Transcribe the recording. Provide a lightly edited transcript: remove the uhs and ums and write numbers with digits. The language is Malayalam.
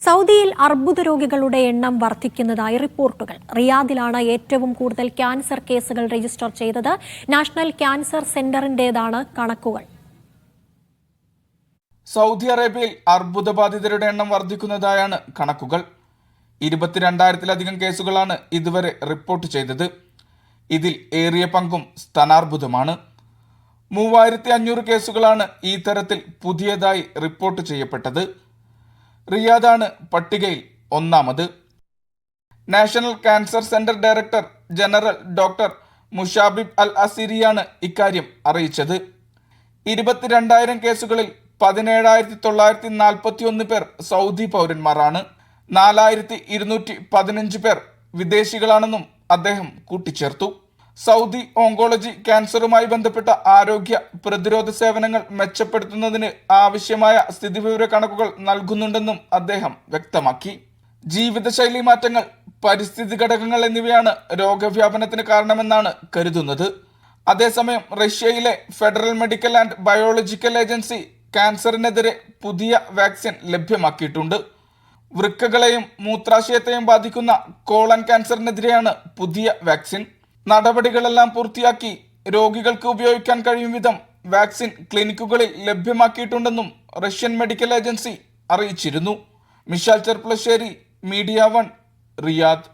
സൗദിയിൽ അർബുദ രോഗികളുടെ എണ്ണം വർദ്ധിക്കുന്നതായി റിപ്പോർട്ടുകൾ. റിയാദിലാണ് ഏറ്റവും കൂടുതൽ ക്യാൻസർ കേസുകൾ രജിസ്റ്റർ ചെയ്തത്. നാഷണൽ ക്യാൻസർ സെന്ററിന്റേതാണ് കണക്കുകൾ. സൗദി അറേബ്യയിൽ അർബുദബാധിതരുടെ എണ്ണം വർദ്ധിക്കുന്നതായാണ് കണക്കുകൾ. 22,000-ലധികം കേസുകളാണ് ഇതുവരെ റിപ്പോർട്ട് ചെയ്തത്. ഇതിൽ ഏറിയ പങ്കും സ്തനാർബുദമാണ്. 3,500 കേസുകളാണ് ഈ തരത്തിൽ പുതിയതായി റിപ്പോർട്ട് ചെയ്യപ്പെട്ടത്. റിയാദാണ് പട്ടികയിൽ ഒന്നാമത്. National cancer centre director general doctor Mushabib Al അസീരിയാണ് ഇക്കാര്യം അറിയിച്ചത്. 22,000 കേസുകളിൽ 17,941 പേർ സൗദി പൗരന്മാരാണ്. 4,215 പേർ വിദേശികളാണെന്നും അദ്ദേഹം കൂട്ടിച്ചേർത്തു. സൗദി ഓങ്കോളജി ക്യാൻസറുമായി ബന്ധപ്പെട്ട ആരോഗ്യ പ്രതിരോധ സേവനങ്ങൾ മെച്ചപ്പെടുത്തുന്നതിന് ആവശ്യമായ സ്ഥിതിവിവര കണക്കുകൾ നൽകുന്നുണ്ടെന്നും അദ്ദേഹം വ്യക്തമാക്കി. ജീവിതശൈലി മാറ്റങ്ങൾ, പരിസ്ഥിതി ഘടകങ്ങൾ എന്നിവയാണ് രോഗവ്യാപനത്തിന് കാരണമെന്നാണ് കരുതുന്നത്. അതേസമയം റഷ്യയിലെ federal medical and biological agency ക്യാൻസറിനെതിരെ പുതിയ വാക്സിൻ ലഭ്യമാക്കിയിട്ടുണ്ട്. വൃക്കകളെയും മൂത്രാശയത്തെയും ബാധിക്കുന്ന കോളൻ ക്യാൻസറിനെതിരെയാണ് പുതിയ വാക്സിൻ. നടപടികളെല്ലാം പൂർത്തിയാക്കി രോഗികൾക്ക് ഉപയോഗിക്കാൻ കഴിയും വിധം വാക്സിൻ ക്ലിനിക്കുകളിൽ ലഭ്യമാക്കിയിട്ടുണ്ടെന്നും റഷ്യൻ മെഡിക്കൽ ഏജൻസി അറിയിച്ചിരുന്നു. Mishal Cherpulassery, media 1, Riyadh.